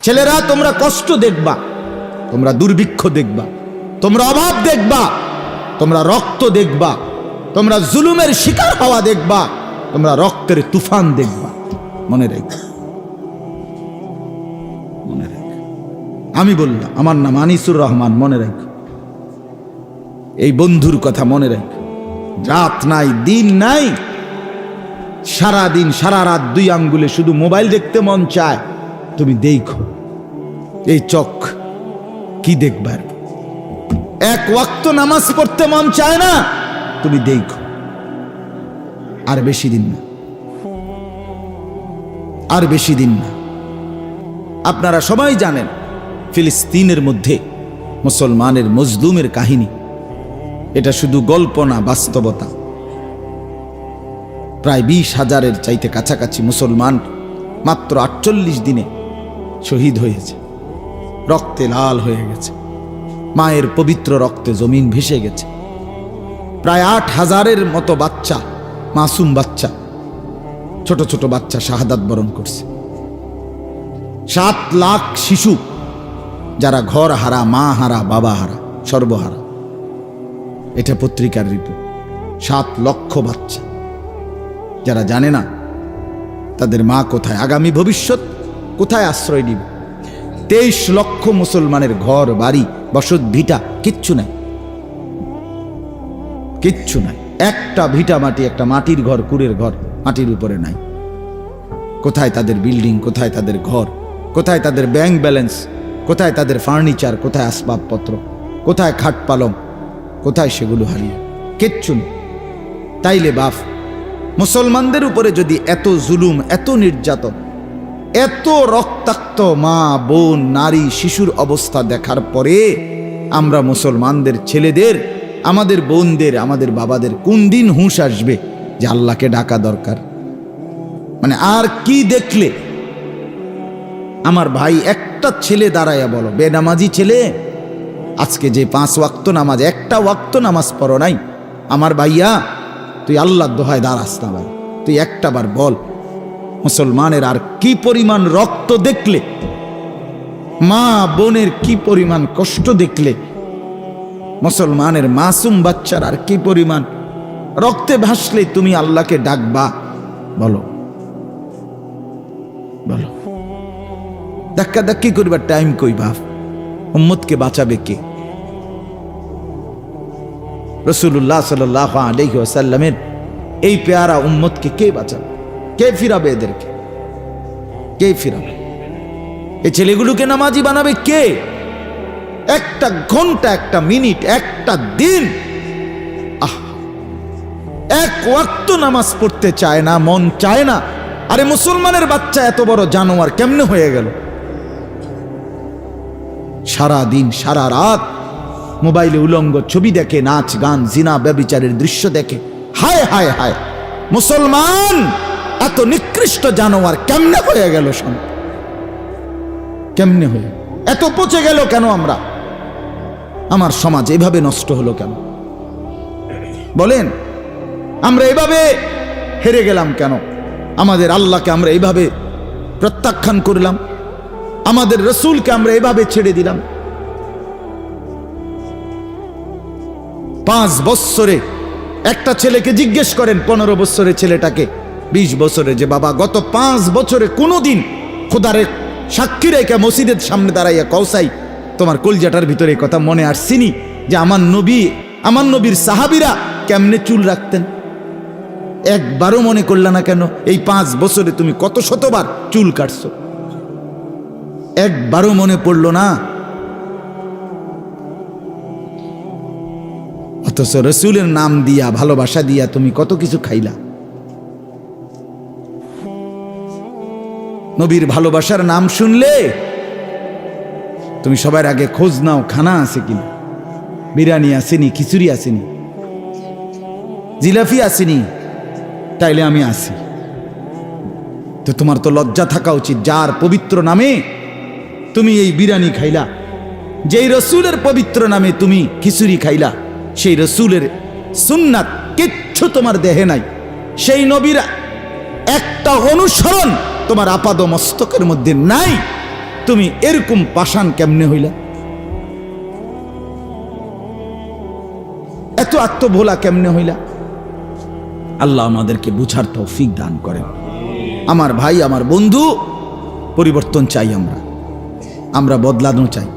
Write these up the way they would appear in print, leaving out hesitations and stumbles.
ছেলেরা তোমরা কষ্ট দেখবা, তোমরা দুর্ভিক্ষ দেখবা, তোমরা অভাব দেখবা, তোমরা রক্ত দেখবা, তোমরা জুলুমের শিকার হওয়া দেখবা, তোমরা রক্তের তুফান দেখবা। মনে রেখো, মনে রেখো। আমি বললাম, আমার নাম আনিসুর রহমান, মনে রেখো। এই বন্ধুর কথা মনে রেখো। রাত নাই দিন নাই, সারা দিন সারা রাত দুই আঙ্গুলে শুধু মোবাইল দেখতে মন চায়, তুমি দেখো এই চোখ কি দেখবার। এক ওয়াক্ত নামাজ পড়তে মন চায় না, তুমি দেখো। আর বেশি দিন না, আর বেশি দিন না। আপনারা সবাই জানেন ফিলিস্তিনের মধ্যে মুসলমানের মজলুমের কাহিনী। এটা শুধু গল্প না, বাস্তবতা। প্রায় 20,000-এর চাইতে কাছাকাছি মুসলমান মাত্র 48 দিনে শহীদ হয়েছে, রক্তে লাল হয়ে গেছে, মায়ের পবিত্র রক্তে জমিন ভেসে গেছে। প্রায় 8,000-এর মতো বাচ্চা, মাসুম বাচ্চা, ছোট ছোট বাচ্চা শাহাদাত বরণ করছে। 7 লাখ শিশু যারা ঘর হারা, মা হারা, বাবা হারা, সর্বহারা। এটা পত্রিকার রিপোর্ট। 7 লক্ষ বাচ্চা যারা জানে না তাদের মা কোথায়, আগামী ভবিষ্যৎ কোথায় আশ্রয় নিবে। 23 লক্ষ মুসলমানের ঘর বাড়ি, বসত ভিটা কিচ্ছু নাই, কিচ্ছু নাই। একটা ভিটা মাটি, একটা মাটির ঘর, কুড়ের ঘর মাটির উপরে নাই। কোথায় তাদের বিল্ডিং, কোথায় তাদের ঘর, কোথায় তাদের ব্যাংক ব্যালেন্স, কোথায় তাদের ফার্নিচার, কোথায় আসবাবপত্র, কোথায় খাট পালং, কোথায় সেগুলো হারিয়ে, কিচ্ছু নেই। তাইলে বাপ, মুসলমানদের উপরে যদি এত জুলুম, এত নির্যাতন, এত রক্তাক্ত মা বোন নারী শিশুর অবস্থা দেখার পরে আমরা মুসলমানদের ছেলেদের, আমাদের বোনদের, আমাদের বাবাদের কোন দিন হুঁশ আসবে যে আল্লাহকে ডাকা দরকার? মানে আর কি দেখলে? আমার ভাই, একটা ছেলে দাঁড়াইয়া বলো, বেনামাজি ছেলে, আজকে যে 5 ওয়াক্ত নামাজ, একটা ওয়াক্ত নামাজ পড়ো নাই, আমার ভাইয়া তুই আল্লাহর দোহায় দাঁড়াস না ভাই, তুই একটা বার বল, মুসলমানের আর কি পরিমাণ রক্ত দেখলে, মা বোনের কি পরিমাণ কষ্ট দেখলে, মুসলমানের মাসুম বাচ্চার আর কি পরিমাণ রক্তে ভাসলে তুমি আল্লাহকে ডাকবা? বলো, বলো। ধাক্কা ধাক্কি করবার টাইম কই বাপ? উম্মতকে বাঁচাবে কে? রাসূলুল্লাহ সাল্লাল্লাহু আলাইহি ওয়াসাল্লামের এই পেয়ারা উম্মতকে কে বাঁচাবে? কে ফিরাবে এদেরকে? কে ফিরাবে? এই ছেলেগুলোকে নামাজি বানাবে কে? একটা ঘন্টা, একটা মিনিট, একটা দিন, এক ওয়াক্ত নামাজ পড়তে চায় না, মন চায় না। আরে মুসলমানের বাচ্চা এত বড় জানোয়ার কেমনে হয়ে গেল? সারা দিন সারা রাত মোবাইলে উলঙ্গ ছবি দেখে, নাচ গান, জিনা ব্যভিচারের দৃশ্য দেখে। হায় হায় হায়, মুসলমান এত নিকৃষ্ট জানোয়ার কেমনে হয়ে গেল? কেমনে হয়ে এত পচে গেল কেন আমরা? আমার সমাজ এভাবে নষ্ট হলো কেন? বলেন, আমরা এভাবে হেরে গেলাম কেন? আমাদের আল্লাহকে আমরা এইভাবে প্রত্যাখ্যান করলাম, আমাদের রসুলকে আমরা এভাবে ছেড়ে দিলাম। 5 বছরে একটা ছেলেকে জিজ্ঞেস করেন, 15 বছরের ছেলেটাকে, 20 বছরে, যে বাবা গত 5 বছরে কোনোদিন খোদারে সাক্ষী রেখে মসজিদের সামনে দাঁড়াইয়া কওসাই তোমার কলজাটার ভিতরে কথা মনে আসছিনি যে আমার নবী, আমার নবীর সাহাবীরা কেমনে চুল রাখতেন? একবারও মনে করলা না কেন? এই 5 বছরে তুমি কত শতবার চুল কাটছো, একবারও মনে পড়লো না? অথচ রসুলের নাম দিয়া, ভালোবাসা দিয়া তুমি কত কিছু খাইলা। নবীর ভালোবাসার নাম শুনলে তুমি সবার আগে খোঁজ নাও, খানা আছে কিনা, বিরিয়ানি আসেনি, খিচুড়ি আসেনি, জিলাপি আসেনি, তাইলে আমি আসি। তো তোমার তো লজ্জা থাকা উচিত, যার পবিত্র নামে তুমি এই বিরিয়ানি খাইলা, যেই রসুলের পবিত্র নামে তুমি খিচুড়ি খাইলা, সেই রসুলের সুন্নাত কিচ্ছু তোমার দেহে নাই, সেই নবীর একটা অনুসরণ তোমার আপাদ মস্তকের মধ্যে নাই। তুমি এরকম পাষাণ কেমনে হইলা? এত আত্মভোলা কেমনে হইলা? আল্লাহ আমাদেরকে বুঝার তৌফিক দান করেন। আমার ভাই, আমার বন্ধু, পরিবর্তন চাই। আমরা বদলানো চাই,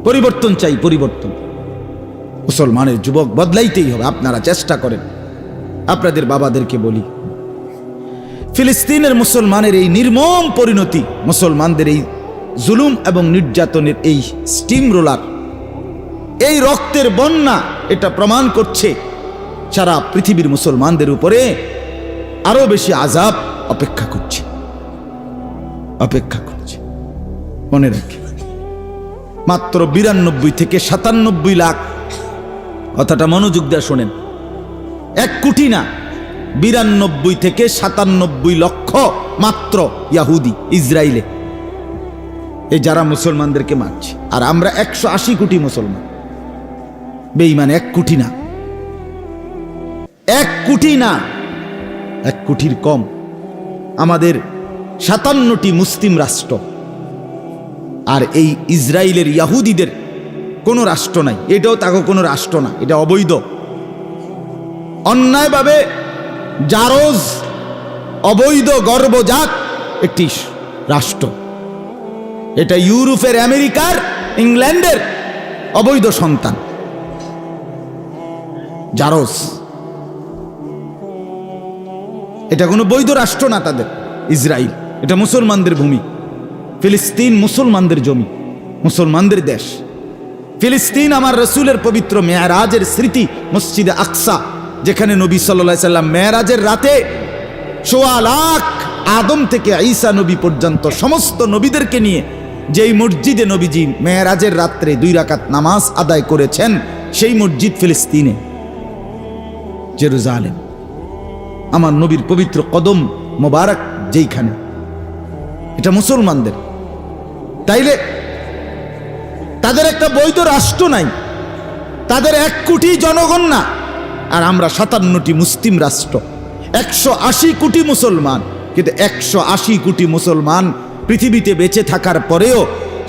পরিবর্তন চাই, পরিবর্তন। মুসলমানের যুবক বদলাইতেই হবে। আপনারা চেষ্টা করেন। আপনাদের বাবাদেরকে বলি, ফিলিস্তিনের মুসলমানের এই নির্মম পরিণতি, মুসলমানদের এই জুলুম এবং নির্যাতনের এই স্টিম রোলার, এই রক্তের বন্যা, এটা প্রমাণ করছে সারা পৃথিবীর মুসলমানদের উপরে আরো বেশি আযাব অপেক্ষা করছে। মনে রাখি, মাত্র 92 থেকে 97 লাখ, কথাটা মনোযোগ দিয়ে শোনেন, 1 কোটি না, 92 থেকে 97 লক্ষ মাত্র ইয়াহুদি ইসরায়েলে, এই যারা মুসলমানদেরকে মারছে। আর আমরা 180 কোটি মুসলমান। বেঈমান 1 কোটি না, 1 কোটি না, 1 কোটির কম। আমাদের 57টি মুসলিম রাষ্ট্র, আর এই ইসরায়েলের ইয়াহুদিদের কোনো রাষ্ট্র নাই। এটাও তাকে কোনো রাষ্ট্র না, এটা অবৈধ, অন্যায়ভাবে জারজ, অবৈধ গর্ভজাত একটি রাষ্ট্র। এটা ইউরোপের, আমেরিকার, ইংল্যান্ডের অবৈধ সন্তান, জারজ। এটা কোনো বৈধ রাষ্ট্র না তাদের। ইসরায়েল এটা মুসলমানদের ভূমি, ফিলিস্তিন মুসলমানদের জমি, মুসলমানদের দেশ। ফিলিস্তিন আমার রসুলের পবিত্র মেয়ারাজের স্মৃতি, মসজিদে আকসা, যেখানে নবী সাল্লাল্লাহু আলাইহি সাল্লাম মেয়ারাজের রাতে 1.25 লাখ আদম থেকে ঈসা নবী পর্যন্ত সমস্ত নবীদেরকে নিয়ে যেই মসজিদে নবীজি মেয়ারাজের রাত্রে 2 রাকাত নামাজ আদায় করেছেন, সেই মসজিদ ফিলিস্তিনে, জেরুজালেম। আমার নবীর পবিত্র কদম মোবারক যেইখানে, এটা মুসলমানদের। তাইলে তাদের একটা বৈধ রাষ্ট্র নাই, তাদের 1 কোটি জনগণ না, আর আমরা 57টি মুসলিম রাষ্ট্র, 180 কোটি মুসলমান। কিন্তু 180 কোটি মুসলমান পৃথিবীতে বেঁচে থাকার পরেও,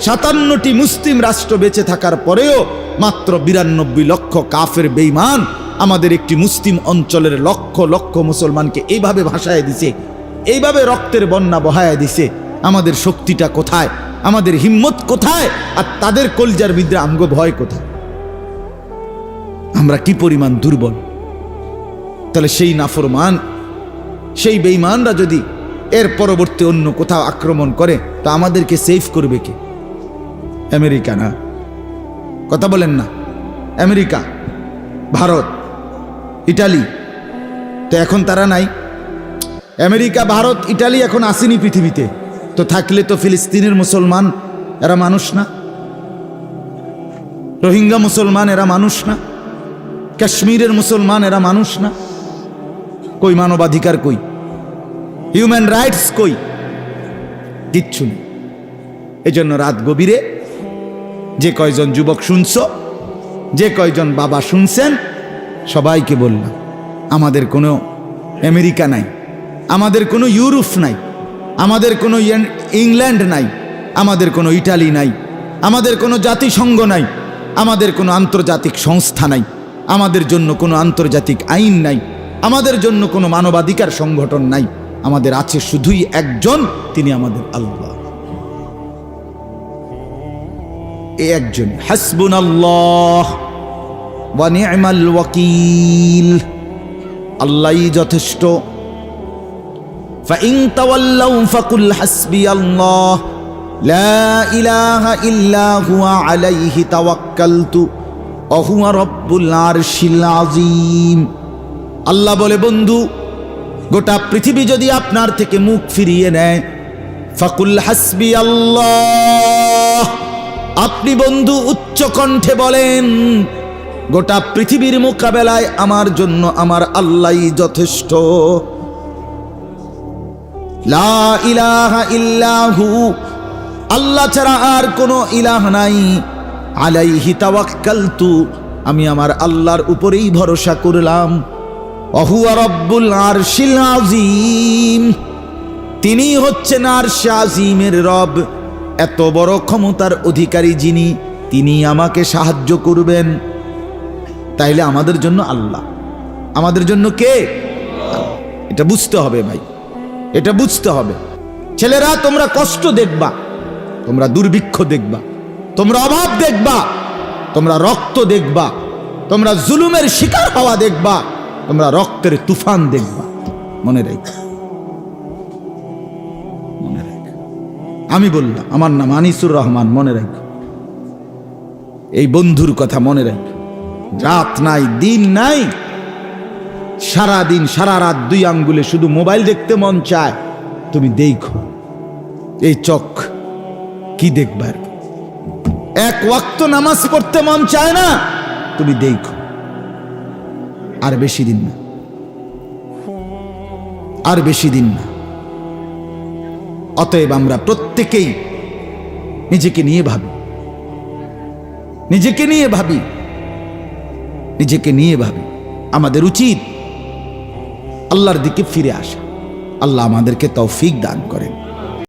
57টি মুসলিম রাষ্ট্র বেঁচে থাকার পরেও মাত্র 92 লক্ষ কাফের বেঈমান আমাদের একটি মুসলিম অঞ্চলের লক্ষ লক্ষ মুসলমানকে এইভাবে ভাসায় দিছে, এইভাবে রক্তের বন্যা বহায় দিছে। আমাদের শক্তিটা কোথায়? আমাদের হিম্মত কোথায়? আর তাদের কলজার ভিতরে আমগো ভয় কোথায়? আমরা কি পরিমাণ দুর্বল! তাহলে সেই নাফরমান, সেই বেঈমানরা যদি এর পরবর্তী অন্য কোথাও আক্রমণ করে, তো আমাদেরকে সেফ করবে কে? আমেরিকা না? কথা বলেন না? আমেরিকা, ভারত, ইটালি, তো এখন তারা নাই। আমেরিকা, ভারত, ইটালি এখন আসেনি পৃথিবীতে, তো থাকলে তো ফিলিস্তিনের মুসলমান এরা মানুষ না? রোহিঙ্গা মুসলমান এরা মানুষ না? কাশ্মীরের মুসলমান এরা মানুষ না? কই মানবাধিকার, কই হিউম্যান রাইটস, কই? কিচ্ছু নেই। এজন্য রাত গভীরে যে কয়জন যুবক শুনছ, যে কয়জন বাবা শুনছেন, সবাইকে বললাম, আমাদের কোনো আমেরিকা নাই, আমাদের কোনো ইউরোপ নাই, আমাদের কোনো ইংল্যান্ড নাই, আমাদের কোনো ইটালি নাই, আমাদের কোনো জাতিসংঘ নাই, আমাদের কোনো আন্তর্জাতিক সংস্থা নাই, আমাদের জন্য কোনো আন্তর্জাতিক আইন নাই, আমাদের জন্য কোনো মানবাধিকার সংগঠন নাই। আমাদের আছে শুধুই একজন, তিনি আমাদের আল্লাহ। এই একজন, হাসবুনাল্লাহ ওয়া নি'মাল ওয়াকিল, আল্লাহই যথেষ্ট। ফাইন তাওয়াল্লাউ ফাকুল হাসবিয়াল্লাহ লা ইলাহা ইল্লা হুয়া আলাইহি তাওয়াক্কালতু ওয়া হুয়া রাব্বুল আরশিল আযীম। আল্লাহ বলে, বন্ধু, গোটা পৃথিবী যদি আপনার থেকে মুখ ফিরিয়ে নেয়, ফাকুল হাসবিয়াল্লাহ, আপনি বন্ধু উচ্চ কণ্ঠে বলেন, গোটা পৃথিবীর মোকাবেলায় আমার জন্য আমার আল্লাহই যথেষ্ট। লা ইলাহা ইল্লাহু, আল্লাহ ছাড়া আর কোনো ইলাহ নাই। আলাইহি তাওয়াক্কালতু, আমি আমার আল্লাহর উপরেই ভরসা করলাম। ওয়া হুয়া রাব্বুল আরশিল আযীম, তিনি হচ্ছেন আরশ আযীমের রব। এত বড় ক্ষমতার অধিকারী যিনি, তিনি আমাকে সাহায্য করবেন। তাইলে আমাদের জন্য আল্লাহ, আমাদের জন্য কে? এটা বুঝতে হবে ভাই, এটা বুঝতে হবে। ছেলেরা, তোমরা কষ্ট দেখবা, তোমরা দুর্ভিক্ষ দেখবা, তোমরা অভাব দেখবা, তোমরা রক্ত দেখবা, তোমরা জুলুমের শিকার হওয়া দেখবা, তোমরা রক্তের তুফান দেখবা। মনে রেখো, মনে রেখো। আমি বললাম, আমার নাম আনিসুর রহমান, মনে রেখো। এই বন্ধুর কথা মনে রেখো। রাত নাই, দিন নাই, সারা দিন সারা রাত দুই আঙ্গুলে শুধু মোবাইল দেখতে মন চায়। তুমি দেখো, এই চোখ কি দেখবার? এক ওয়াক্ত নামাজ পড়তে মন চায় না, তুমি দেখো। আর বেশি দিন না, আর বেশি দিন না। অতএব আমরা প্রত্যেকেই নিজেকে নিয়ে ভাবি, নিজেকে নিয়ে ভাবি, নিজেকে নিয়ে ভাবি। আমাদের উচিত আল্লাহর দিকে ফিরে আসা। আল্লাহ আমাদেরকে তৌফিক দান করেন।